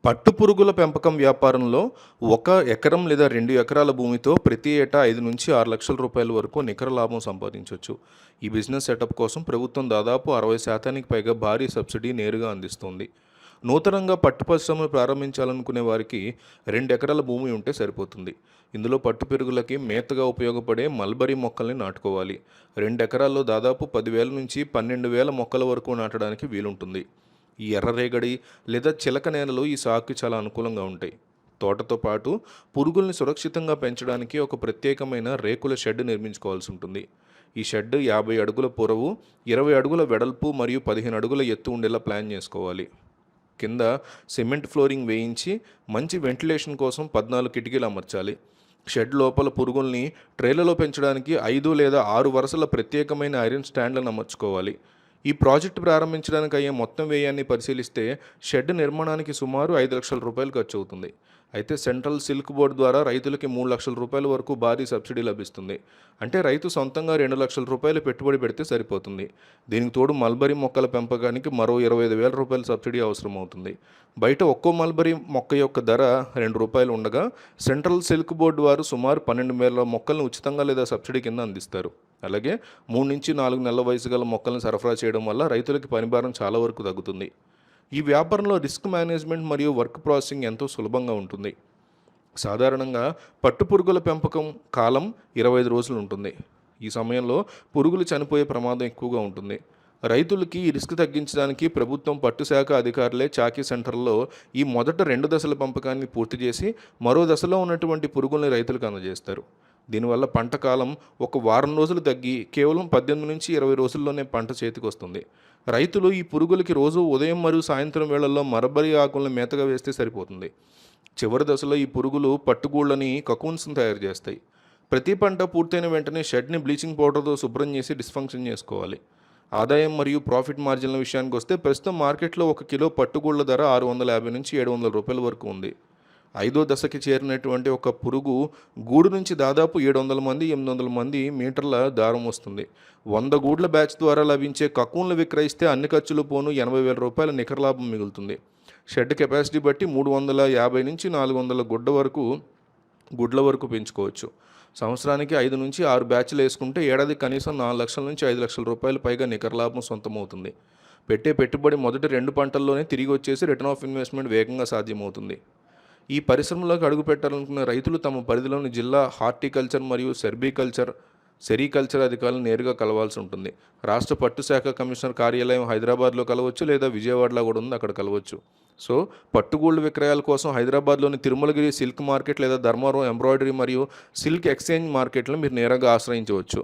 పట్టుపురుగుల పెంపకం వ్యాపారంలో 1 ఎకరం లేదా 2 ఎకరాల భూమితో ప్రతి ఏటా 5 నుంచి 6 లక్షల రూపాయల వరకు నికర లాభం సంపాదించవచ్చు. ఈ బిజినెస్ సెటప్ కోసం ప్రభుత్వం దాదాపు 60% పైగా భారీ సబ్సిడీ నేరుగా అందిస్తుంది. నూతనంగా పట్టు పరిశ్రమను ప్రారంభించాలనుకునే వారికి 2 ఎకరాల భూమి ఉంటే సరిపోతుంది. ఇందులో పట్టు పెరుగులకి మేతగా ఉపయోగపడే మల్బరీ మొక్కల్ని నాటుకోవాలి. 2 ఎకరాల్లో దాదాపు 10,000 నుంచి 12,000 మొక్కల వరకు నాటడానికి వీలుంటుంది. ఈ ఎర్రరేగడి లేదా చిలక నేలలు ఈ సాగుకి చాలా అనుకూలంగా ఉంటాయి. తోటతో పాటు పురుగుల్ని సురక్షితంగా పెంచడానికి ఒక ప్రత్యేకమైన రేకుల షెడ్ నిర్మించుకోవాల్సి ఉంటుంది. ఈ షెడ్ 50 అడుగుల పొడవు, 20 అడుగుల వెడల్పు మరియు 15 అడుగుల ఎత్తు ఉండేలా ప్లాన్ చేసుకోవాలి. కింద సిమెంట్ ఫ్లోరింగ్ వేయించి మంచి వెంటిలేషన్ కోసం 14 కిటికీలు అమర్చాలి. షెడ్ లోపల పురుగుల్ని ట్రేలలో పెంచడానికి 5 లేదా 6 వరుసల ప్రత్యేకమైన ఐరన్ స్టాండ్లను అమర్చుకోవాలి. ఈ ప్రాజెక్టు ప్రారంభించడానికి అయ్యే మొత్తం వ్యయాన్ని పరిశీలిస్తే షెడ్ నిర్మాణానికి సుమారు 5 లక్షల రూపాయలు ఖర్చు అవుతుంది. అయితే సెంట్రల్ సిల్క్ బోర్డు ద్వారా రైతులకి 3 లక్షల రూపాయల వరకు భారీ సబ్సిడీ లభిస్తుంది. అంటే రైతు సొంతంగా 2 లక్షల రూపాయలు పెట్టుబడి పెడితే సరిపోతుంది. దీనికి తోడు మల్బరీ మొక్కల పెంపకానికి మరో 25,000 రూపాయల సబ్సిడీ అవసరం అవుతుంది. బయట ఒక్కో మల్బరీ మొక్క యొక్క ధర ₹2 ఉండగా సెంట్రల్ సిల్క్ బోర్డు వారు సుమారు 12,000 మొక్కలను ఉచితంగా లేదా సబ్సిడీ కింద అందిస్తారు. అలాగే 3 నుంచి 4 నెలల వయసు గల మొక్కలను సరఫరా చేయడం వల్ల రైతులకి పనిభారం చాలా వరకు తగ్గుతుంది. ఈ వ్యాపారంలో రిస్క్ మేనేజ్మెంట్ మరియు వర్క్ ప్రాసెసింగ్ ఎంతో సులభంగా ఉంటుంది. సాధారణంగా పట్టుపురుగుల పెంపకం కాలం 25 రోజులు ఉంటుంది. ఈ సమయంలో పురుగులు చనిపోయే ప్రమాదం ఎక్కువగా ఉంటుంది. రైతులకి ఈ రిస్క్ తగ్గించడానికి ప్రభుత్వం పట్టుశాఖ అధికారులే చాకీ సెంటర్లో ఈ మొదట 2 దశల పెంపకాన్ని పూర్తి చేసి మరో దశలో ఉన్నటువంటి పురుగుల్ని రైతులకు అందజేస్తారు. దీనివల్ల పంట కాలం ఒక వారం రోజులు తగ్గి కేవలం 18 నుంచి 20 రోజుల్లోనే పంట చేతికి వస్తుంది. రైతులు ఈ పురుగులకి రోజు ఉదయం మరియు సాయంత్రం వేళల్లో మరబరి ఆకులను మేతగా వేస్తే సరిపోతుంది. చివరి దశలో ఈ పురుగులు పట్టుగూళ్ళని కకూన్స్ని తయారు చేస్తాయి. ప్రతి పంట పూర్తయిన వెంటనే షెడ్ని బ్లీచింగ్ పౌడర్తో శుభ్రం చేసి డిస్ఫంక్షన్ చేసుకోవాలి. ఆదాయం మరియు ప్రాఫిట్ మార్జిన్ల విషయానికి వస్తే ప్రస్తుతం మార్కెట్లో 1 కిలో పట్టుగూళ్ళ ధర 650 నుంచి 700 రూపాయల వరకు ఉంది. 5వ దశకి చేరినటువంటి ఒక పురుగు గూడు నుంచి దాదాపు 700 మంది 800 మంది మీటర్ల దారం వస్తుంది. 100 గూడ్ల బ్యాచ్ ద్వారా లభించే కకూన్లు విక్రయిస్తే అన్ని ఖర్చులు పోను 80,000 రూపాయల నికర లాభం మిగులుతుంది. షెడ్ కెపాసిటీ బట్టి 350 నుంచి 400 గుడ్ల వరకు పెంచుకోవచ్చు. సంవత్సరానికి 5 నుంచి 6 బ్యాచ్లు వేసుకుంటే ఏడాది కనీసం 4 లక్షల నుంచి 5 లక్షల రూపాయలు పైగా నికర లాభం సొంతమవుతుంది. పెట్టే పెట్టుబడి మొదటి 2 పంటల్లోనే తిరిగి వచ్చేసి రిటర్న్ ఆఫ్ ఇన్వెస్ట్మెంట్ వేగంగా సాధ్యమవుతుంది. ఈ పరిశ్రమలోకి అడుగుపెట్టాలనుకున్న రైతులు తమ పరిధిలోని జిల్లా హార్టికల్చర్ మరియు సెరికల్చర్ అధికారులను నేరుగా కలవాల్సి ఉంటుంది. రాష్ట్ర పట్టు శాఖ కమిషనర్ కార్యాలయం హైదరాబాద్లో కలవచ్చు, లేదా విజయవాడలో కూడా ఉంది, అక్కడ కలవచ్చు. సో పట్టుగూళ్ళు విక్రయాల కోసం హైదరాబాద్లోని తిరుమలగిరి సిల్క్ మార్కెట్ లేదా ధర్మవరం ఎంబ్రాయిడరీ మరియు సిల్క్ ఎక్స్చేంజ్ మార్కెట్లను మీరు నేరుగా ఆశ్రయించవచ్చు.